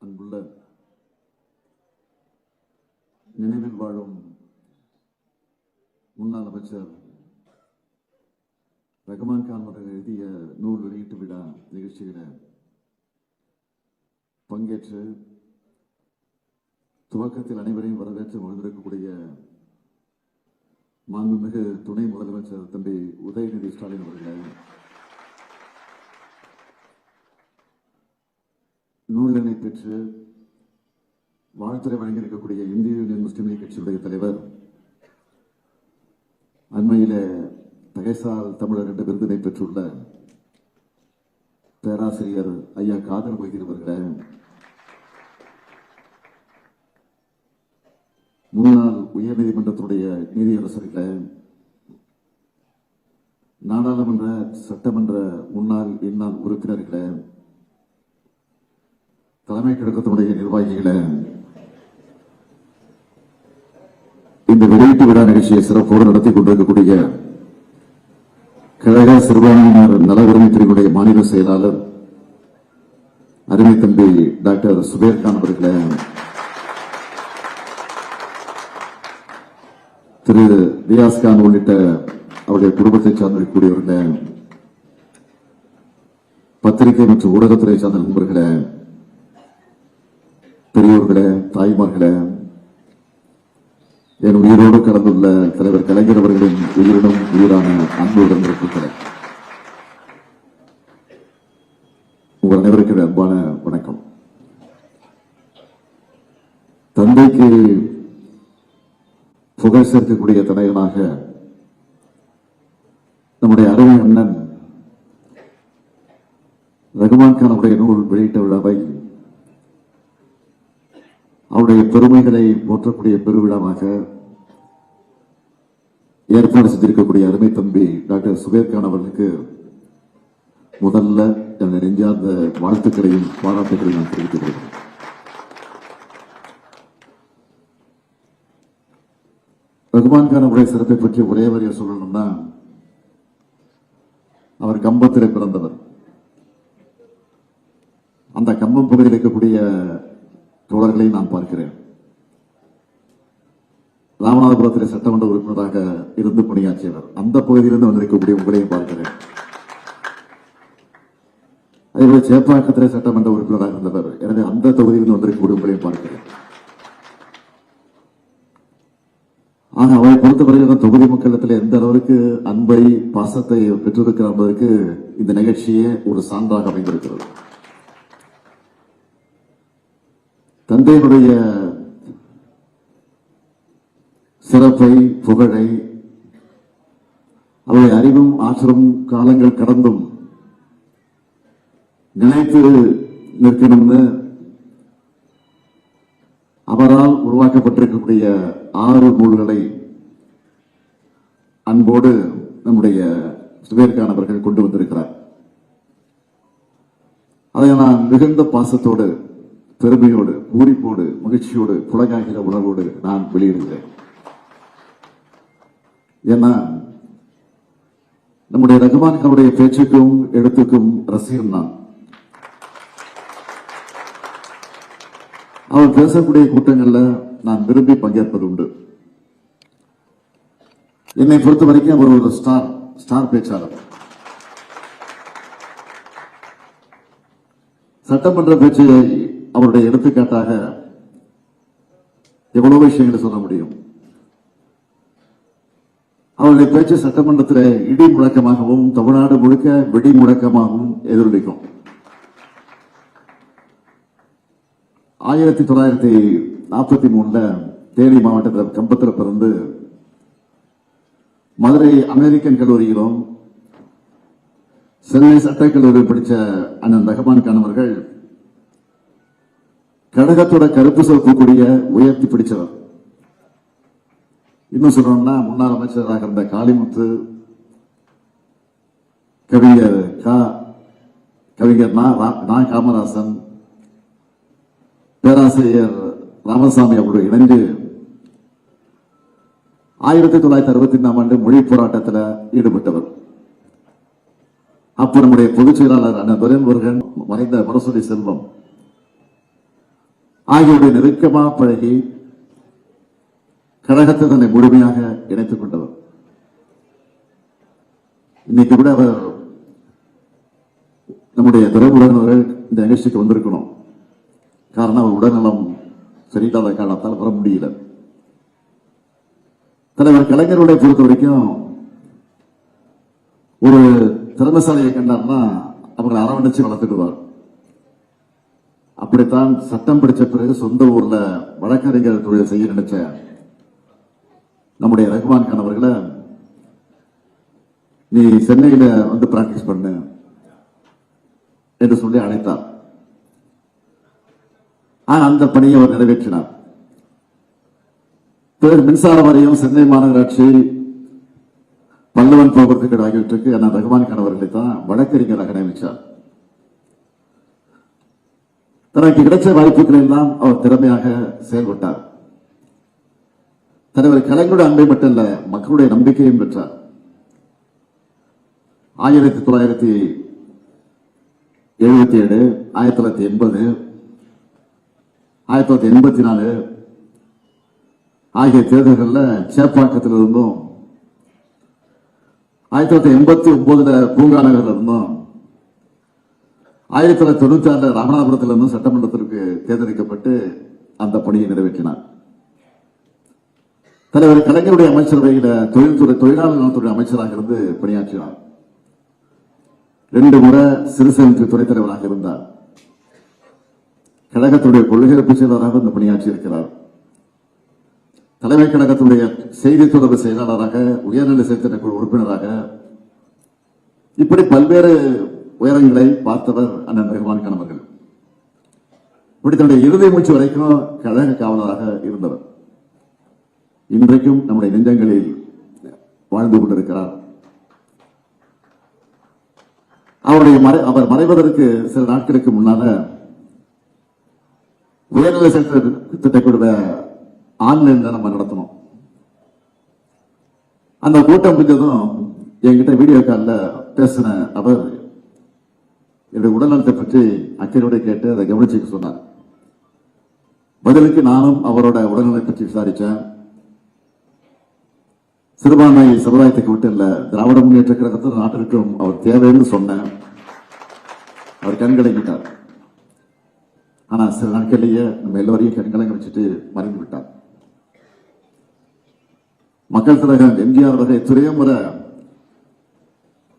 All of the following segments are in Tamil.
அன்புள்ள நினைவில் வாழும் முன்னாள் அமைச்சர் ரகுமான் கான் அவர்கள் எழுதிய நூல் வெளியீட்டு விழா நிகழ்ச்சியில பங்கேற்று துவக்கத்தில் அனைவரையும் வரவேற்று மகிழ்ந்திருக்கக்கூடிய மாண்புமிகு துணை முதலமைச்சர் தம்பி உதயநிதி ஸ்டாலின் அவர்கள், நூலினை பெற்று வாழ்த்துறை வழங்கியிருக்கக்கூடிய இந்திய யூனியன் முஸ்லீம் லீக் கட்சியுடைய தலைவர், அண்மையில தகைசால் தமிழர் என்ற விருதினை பெற்றுள்ள பேராசிரியர் ஐயா காதர் மொய்தீன் அவர்களே, முன்னாள் உயர்நீதிமன்றத்துடைய நீதியரசர்களே, நாடாளுமன்ற சட்டமன்ற முன்னாள் இன்னாள் உறுப்பினர்களே, தலைமை கழகத்தினுடைய நிர்வாகிகளே, இந்த வெளியீட்டு விழா நிகழ்ச்சியை சிறப்போடு நடத்தி கொண்டிருக்கக்கூடிய கழக சிறுபான்மையினர் நல உரிமை பிரிவுடைய மாநில செயலாளர் அருமை தம்பி டாக்டர் சுபேர் கான் அவர்களே, திரு ரியாஸ் கான் உள்ளிட்ட அவருடைய குடும்பத்தை சார்ந்திருக்கக்கூடியவர்களே, பத்திரிகை மற்றும் ஊடகத்துறை சார்ந்த நண்பர்களே, பெரியோர்களே, தாய்மார்களே, என் உயிரோடு கலந்துள்ள தலைவர் கலைஞர் அவர்களின் உயிரினும் உயிரான அன்பு உடன்பிறப்புகளே, உங்கள் அனைவருக்கு அன்பான வணக்கம். தந்தைக்கு புகழ் சேர்க்கக்கூடிய தலைவனாக நம்முடைய அருமை அண்ணன் ரகுமான் கான் அவருடைய நூல் வெளியிட்ட விழாவை அவருடைய பெருமைகளை போற்றக்கூடிய பெருவிழாவாக ஏற்பாடு செய்திருக்கக்கூடிய அருமை தம்பி டாக்டர் சுபேர் கான் அவர்களுக்கு முதல்ல எனது நெஞ்சார்ந்த வாழ்த்துக்களையும் பாராட்டுகளையும் நான் தெரிவித்துக் கொள்கிறேன். ரகுமான் கான் அவருடைய சிறப்பை பற்றி ஒரே வரியை சொல்லணும்னா, அவர் கம்பத்திலே பிறந்தவர். அந்த கம்பம் பகுதியில் இருக்கக்கூடிய தோழர்களை நான் பார்க்கிறேன். ராமநாதபுரத்தில் சட்டமன்ற உறுப்பினராக இருந்து பணியாற்றியவர். அந்த பகுதியிலிருந்து வந்திருக்கக்கூடிய உங்களையும் பார்க்கிறேன். அதேபோல சேப்பாக்கத்திலே சட்டமன்ற உறுப்பினராக இருந்தவர். எனவே அந்த தொகுதியிலிருந்து வந்திருக்கக்கூடிய உங்களையும் பார்க்கிறேன். ஆக அவரை பொறுத்தவரையில் தொகுதி மக்களிடத்தில் எந்த அளவிற்கு அன்பை பாசத்தை பெற்றிருக்கிறார் என்பதற்கு இந்த நிகழ்ச்சியே ஒரு சான்றாக அமைந்திருக்கிறது. தந்தையினுடைய சிறப்பை, புகழை, அவருடைய அறிவும் ஆற்றலும் காலங்கள் கடந்தும் நினைத்து நிற்கணும்னு அவரால் உருவாக்கப்பட்டிருக்கக்கூடிய 6 நூல்களை அன்போடு நம்முடைய சுபேர் கான் அவர்கள் கொண்டு வந்திருக்கிறார். அதை நான் மிகுந்த பாசத்தோடு, பெருமையோடு, பூரிப்போடு, மகிழ்ச்சியோடு, புலகாகிற உணர்வோடு நான் வெளியிடுகிறேன். ஏன்னா நம்முடைய ரகுமான் கானுடைய பேச்சுக்கும் எழுத்துக்கும் ரசிகன் நான். அவர் பேசக்கூடிய கூட்டங்கள்ல நான் விரும்பி பங்கேற்பது உண்டு. என்னை பொறுத்த வரைக்கும் அவர் ஒரு ஸ்டார் பேச்சாளர். சட்டமன்ற பேச்சை அவருடைய எடுத்துக்காட்டாக எவ்வளவு விஷயங்களை சொல்ல முடியும். அவருடைய பேச்சு சட்டமன்றத்தில் இடி முழக்கமாகவும் தமிழ்நாடு முழுக்க வெடி முழக்கமாகவும் எதிரொலிக்கும். 1943 தேனி மாவட்டத்தில் கம்பத்தில் பிறந்து மதுரை அமெரிக்கன் கல்லூரியிலும் சென்னை சட்டக்கல்லூரியில் படித்த அண்ணன் ரகுமான் கான் அவர்கள் கழகத்தோட கருப்பு சிவப்பு கொடிய உயர்த்தி பிடிச்சவர். இன்னும் சொல்லணும்னா, முன்னாள் அமைச்சராக இருந்த காளிமுத்து, கவிஞர் நா காமராசன், பேராசிரியர் ராமசாமி அவர்கள் இணைந்து 1964 ஆண்டு மொழி போராட்டத்தில் ஈடுபட்டவர். அப்ப நம்முடைய பொதுச் செயலாளர் அண்ணன் துரைமுருகன், மறைந்த முரசொலி செல்வம், ஆகியோருடைய நெருக்கமாக பழகி கழகத்தை தன்னை முழுமையாக இணைத்துக் கொண்டவர். இன்னைக்கு கூட அவர் நம்முடைய துறைமுருகன் அவர்கள் இந்த நிகழ்ச்சிக்கு வந்திருக்கணும். காரணம் அவர் உடல்நலம் சரியில்லாத காரணத்தால் வர முடியல. தலைவர் கலைஞருடைய பொறுத்த வரைக்கும் ஒரு திறமைசாலியை கண்டார்னா அவங்களை அரவணைச்சு வளர்த்துடுவார். அப்படித்தான் சட்டம் படிச்ச பிறகு சொந்த ஊர்ல வழக்கறிஞர் தொழில் செய்ய நினைச்ச நம்முடைய ரகுமான் கான் அவர்களை நீ சென்னையில வந்து பிராக்டிஸ் பண்ணு என்று சொல்லி அழைத்தார். அந்த பணியை அவர் நிறைவேற்றினார். பிறகு மின்சார வாரியம், சென்னை மாநகராட்சி, பல்லவன் போக்குவரத்து ஆகியவற்றுக்கு ரகுமான் கான் அவர்களை தான் வழக்கறிஞராக நியமித்தார். தனக்கு கிடைச்ச வாய்ப்புகளை எல்லாம் அவர் திறமையாக செயல்பட்டார். தலைவர் கலைஞருடைய அன்பை மட்டுமல்ல, மக்களுடைய நம்பிக்கையும் பெற்றார். 1977, 1980, 1984 ஆகிய தேர்தல்களில் சேப்பாக்கத்தில் இருந்தும், 1989 பூங்கா நகரில் இருந்தும், 1996 ராமநாதபுரத்தில் இருந்தும் சட்டமன்றத்திற்கு தேர்ந்தெடுக்கப்பட்டு அந்த பணியை நிறைவேற்றினார். தலைவர் கலைஞருடைய அமைச்சரவையில் தொழிலாளர் நலத்துறை அமைச்சராக இருந்து பணியாற்றினார். 2 முறை சிறுசேமிப்பு துணைத் தலைவராக இருந்தார். கழகத்துடைய கொள்கையமைப்பு செயலாளராக இந்த பணியாற்றி இருக்கிறார். தலைமை கழகத்துடைய செய்தி தொடர்பு செயலாளராக, உயர்நிலை செயற்திட்ட குழு உறுப்பினராக, இப்படி பல்வேறு உயரங்களை பார்த்தவர் அண்ணன் ரகுமான் கான் அவர்கள். இப்படி தன்னுடைய இறுதி மூச்சு வரைக்கும் கழக காவலராக இருந்தவர். இன்றைக்கும் நம்முடைய நெஞ்சங்களில் வாழ்ந்து கொண்டிருக்கிறார். அவர் மறைவதற்கு சில நாட்களுக்கு முன்னால உயர்நிலை திட்டக்குழுவை ஆன்லைன்ல நம்ம நடத்தணும். அந்த கூட்டம் முடிஞ்சதும் என்கிட்ட வீடியோ காலில் பேசின அவர் என்னுடைய உடல்நலத்தை பற்றி அக்கறையோடு கேட்டு அதை கவனிச்சுக்க சொன்னார். பதிலுக்கு நானும் அவரோட உடல்நலை பற்றி விசாரிச்சேன். சிறுபான்மை சமுதாயத்துக்கு விட்டு இல்ல, திராவிட முன்னேற்ற கழகத்தில் நாட்டிற்கும் அவர் தேவைன்னு சொன்னேன். அவர் கண்கலங்கிட்டார். ஆனா சில நாட்களிலேயே நம்ம எல்லோரையும் கண்கலங்க வச்சுட்டு மறைந்து விட்டார். மக்கள் தலைவர் எம்ஜிஆர் அவர்கள் எத்தனையோ முறை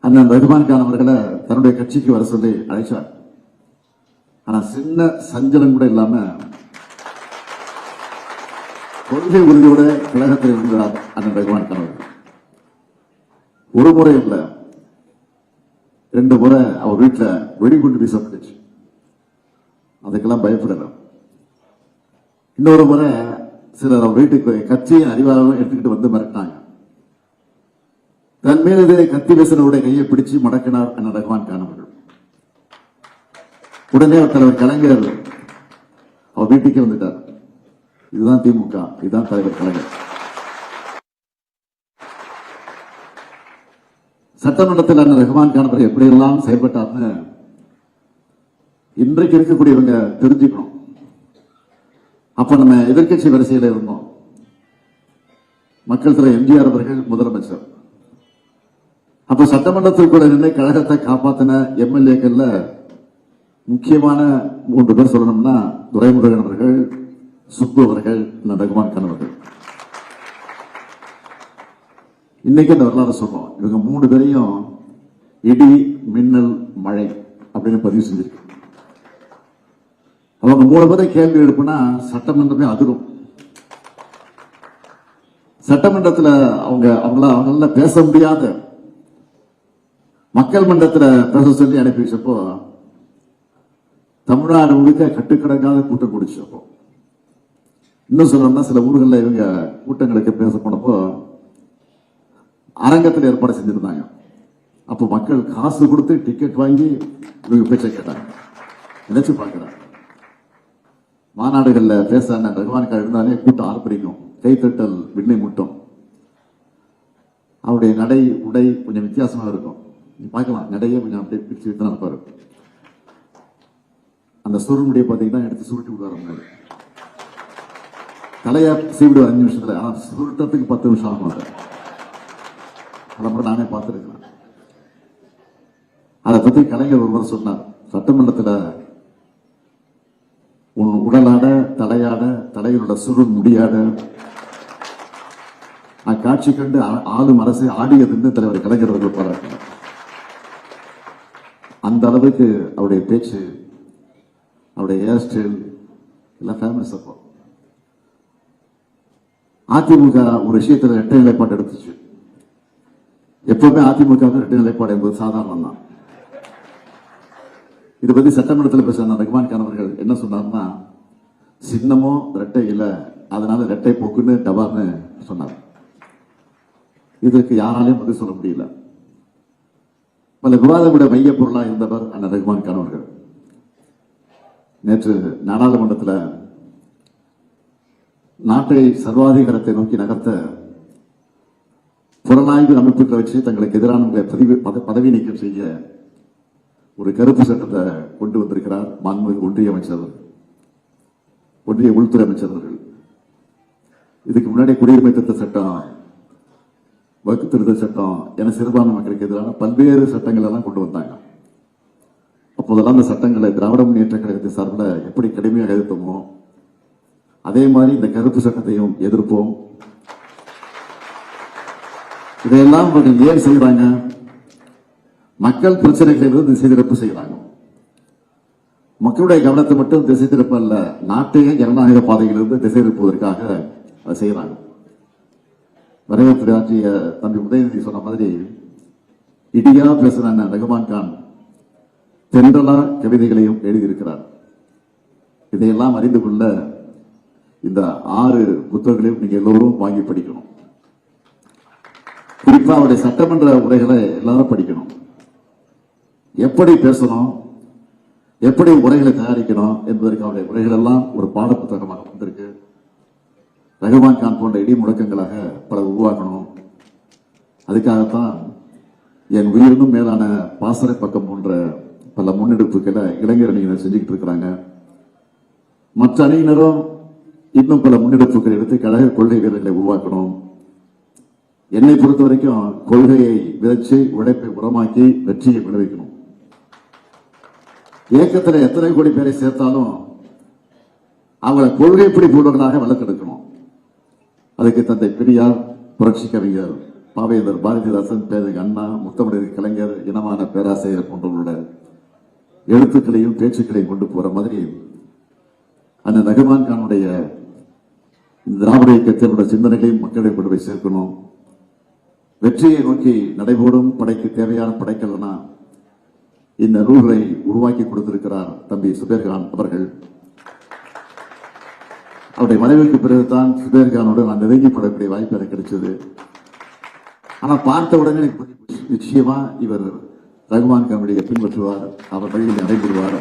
அண்ணன் ரகுமான் கான் அவர்களை தன்னுடைய கட்சிக்கு வர சொல்லி அழைச்சார். ஆனா சின்ன சஞ்சலம் கூட இல்லாம கொள்கை உறுதியோட கழகத்தில் இருந்தார் அண்ணன் ரகுமான் கான் அவர்கள். ஒரு முறை இல்ல, 2 முறை அவர் வீட்டுல வெடிகுண்டு வீசப்பட்டுச்சு. அதுக்கெல்லாம் பயப்படல. இன்னொரு முறை சிலர் அவர் வீட்டுக்கு கட்சியின் அறிவாளர்கள் எடுத்துக்கிட்டு வந்து மிரட்டினாங்க. தன் மீது கத்தி வீசனுடைய கையை பிடிச்சு மடக்கினார் அண்ணன் ரகுமான் கான் அவர்கள். உடனே தலைவர் கலைஞர் அவர் வீட்டுக்கே வந்துட்டார். இதுதான் திமுக, இதுதான் தலைவர் கலைஞர். சட்டமன்றத்தில் அண்ணன் ரகுமான் கான் அவர்கள் எப்படி எல்லாம் செயல்பட்டார்னு இன்றைக்கு இருக்கக்கூடியவங்க தெரிஞ்சுக்கணும். அப்ப நம்ம எதிர்கட்சி வரிசையில் இருந்தோம். மக்கள் தலைவர் எம்ஜிஆர் அவர்கள் முதலமைச்சர். அப்ப சட்டமன்றத்திற்குள்ள நின்று கழகத்தை காப்பாத்தின எம்எல்ஏக்கள்ல முக்கியமான 3 பேர் சொல்லணும்னா துரைமுருகன் அவர்கள், சுப்பு அவர்கள், ரகுமான் கான் அவர்கள். இன்னைக்கு இந்த வரலாறு சொல்றோம். இவங்க 3 பேரையும் இடி, மின்னல், மழை அப்படின்னு பதிவு செஞ்சிருக்கு. அவங்க 3 பேரை கேள்வி எழுப்புனா சட்டமன்றமே அதிரும். சட்டமன்றத்தில் அவங்களால பேச முடியாத மக்கள் மன்றத்தில் பேச சொல்லி அனுப்பி வச்சப்போ தமிழ்நாடு முழுக்க கட்டுக்கடங்காத கூட்டம் கூடிச்சப்போ, இன்னும் சொல்லணும்னா சில ஊர்களில் இவங்க கூட்டங்களுக்கு பேச போனப்போ அரங்கத்தில் ஏற்பாடு செஞ்சிருந்தாங்க. அப்போ மக்கள் காசு கொடுத்து டிக்கெட் வாங்கி இவங்க பேச்ச கேட்டாங்க. நினைச்சு பார்க்கிறாங்க. மாநாடுகளில் பேச ரகுமான் கான் இருந்தாலே கூட்டம் ஆர்ப்பரிக்கும், கைத்தட்டல் விண்ணை முட்டும். அவருடைய நடை உடை கொஞ்சம் வித்தியாசமாக இருக்கும். நீ பார்க்கலாம், நடையே கொஞ்சம் அப்படியே பிரிச்சு நடப்பாரு. அந்த சுருமுடியை பார்த்தீங்கன்னா எடுத்து சுருட்டி விடுவார் முன்னாடி. தலையை சீவிடுவார் 5 நிமிஷத்துல. ஆனா சுருட்டத்துக்கு 10 நிமிஷம் ஆகும். அதை மட்டும் நானே பார்த்துருக்கிறேன். அதை பத்தி கலைஞர் ஒருவர் சொன்னார், சட்டமன்றத்தில் உன் உடலாட தலையாட தலைவரோட சுருள் முடியாட அக்காட்சி கண்டு ஆளும் அரசு ஆடியதுன்னு தலைவர் கலைஞர் அவர்கள் பாராட்டினார். அந்த அளவுக்கு அவருடைய பேச்சு, அவருடைய ஹேர் ஸ்டைல் எல்லாம் ஃபேமஸ். அப்போ அதிமுக ஒரு விஷயத்தில் இரட்டை நிலைப்பாடு எடுத்துச்சு. எப்பவுமே அதிமுக இரட்டை நிலைப்பாடு என்பது சாதாரணம் தான். இதை பத்தி சட்டமன்றத்தில் பேசின ரஹ்மான் கான் அவர்கள் என்ன சொன்னார்னா, சின்னமோ இரட்டை இல்லை, அதனால இரட்டை போக்குன்னு டபார்னு சொன்னார். இதற்கு யாராலையும் பதில் சொல்ல முடியல. பல விவாதமுடைய மைய பொருளாக இருந்தவர் அண்ணன் ரஹ்மான் கான் அவர்கள். நேற்று நாடாளுமன்றத்தில் நாட்டை சர்வாதிகாரத்தை நோக்கி நகர்த்த புலனாய்வு அமைப்புகளை வச்சு தங்களுக்கு எதிரான பதவி நீக்கம் செய்ய ஒரு கருப்பு சட்டத்தை கொண்டு வந்திருக்கிறார் மாண்புமிகு ஒன்றிய அமைச்சர், ஒன்றிய உள்துறை அமைச்சர் அவர்கள். இதுக்கு முன்னாடி குடியுரிமை திருத்த சட்டம், வகுப்பு திருத்த சட்டம் என சிறுபான்மை மக்களுக்கு எதிரான பல்வேறு சட்டங்கள் எல்லாம் கொண்டு வந்தாங்க. அப்போதெல்லாம் அந்த சட்டங்களை திராவிட முன்னேற்ற கழகத்தை சார்பில் எப்படி கடுமையாக எதிர்த்தோமோ அதே மாதிரி இந்த கருப்பு சட்டத்தையும் எதிர்ப்போம். இதையெல்லாம் ஏன் செய்யறாங்க? மக்கள் பிரச்சனைகளிலிருந்து திசை திருப்பு செய்யறாங்க. மக்களுடைய கவனத்தை மட்டும் திசை திருப்ப அல்ல, நாட்டையே ஜனநாயக பாதையிலிருந்து திசை திருப்புவதற்காக அதை செய்யறாங்க. வரவேற்பு ஆற்றிய தம்பி உதயநிதி சொன்ன மாதிரி இடியா பேசுற ரஹ்மான் கான் தென்றலா கவிதைகளையும் எழுதியிருக்கிறார். இதையெல்லாம் அறிந்து கொள்ள இந்த 6 புத்தகங்களையும் நீங்க எல்லோரும் வாங்கி படிக்கணும். குறிப்பா அவருடைய சட்டமன்ற உரைகளை எல்லாரும் படிக்கணும். எப்படி பேசணும், எப்படி உரைகளை தயாரிக்கணும் என்பதற்கு அவருடைய உரைகள் எல்லாம் ஒரு பாட புத்தகமாக வந்திருக்கு. ரஹ்மான் கான் போன்ற இடி முழக்கங்களாக பலர் உருவாக்கணும். அதுக்காகத்தான் என் உயிரினும் மேலான பாசறை பக்கம் போன்ற பல முன்னெடுப்புகளை இளைஞர் அணியினர் செஞ்சுக்கிட்டு இருக்கிறாங்க. மற்ற அணியினரும் இன்னும் பல முன்னெடுப்புகள் எடுத்து கழக கொள்கை வீரர்களை உருவாக்கணும். என்னை பொறுத்த வரைக்கும் கொள்கையை விதைச்சு உழைப்பை உரமாக்கி வெற்றியை விளைவிக்கணும். இயக்கத்தில் எத்தனை கோடி பேரை சேர்த்தாலும் அவங்களை கொள்கை பிடிப்புள்ளவர்களாக வளர்த்தெடுக்கணும். அதுக்கு தந்தை பெரியார், புரட்சி கவிஞர் பாவேந்தர் பாரதிதாசன், பேரறிஞர் அண்ணா, முத்தமிழர் கலைஞர், இனமான பேராசிரியர் போன்றவர்களோட எழுத்துக்களையும் பேச்சுக்களையும் கொண்டு போற மாதிரி அந்த ரஹ்மான் கானுடைய திராவிட இயக்கத்தினுடைய சிந்தனைகளையும் மக்களை கொண்டு போய் சேர்க்கணும். வெற்றியை நோக்கி நடைபோடும் படைக்கு தேவையான படைக்கல்னா இந்த நூல்களை உருவாக்கி கொடுத்திருக்கிறார் தம்பி சுபேர்கான் அவர்கள். அவருடைய மறைவுக்கு பிறகுதான் சுபேர்கானோடு நான் நெருங்கிப்படக்கூடிய வாய்ப்பு எனக்கு கிடைச்சது. ஆனா பார்த்த உடனே எனக்கு நிச்சயமா இவர் ரஹ்மான் கானுடைய பின்பற்றுவார், அவர் வழியில் நடைபெறுவார்.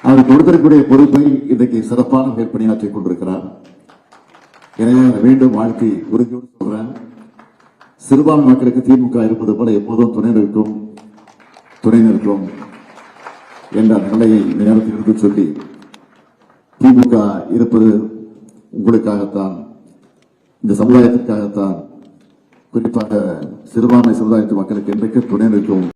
அவர் கொடுத்திருக்கக்கூடிய பொறுப்பை இன்றைக்கு சிறப்பான மேற்பணியாற்றிக் கொண்டிருக்கிறார். எனவே மீண்டும் வாழ்த்தி உறுதியோடு சொல்றேன், சிறுபான்மை மக்களுக்கு திமுக இருப்பது போல எப்போதும் துணை நிற்கும் என்ற நிலையை இந்த நேரத்தில் இருந்து சொல்லி, திமுக இருப்பது உங்களுக்காகத்தான், இந்த சமுதாயத்திற்காகத்தான், குறிப்பாக சிறுபான்மை சமுதாயத்து மக்களுக்கு என்றைக்கு துணை நிற்கும்.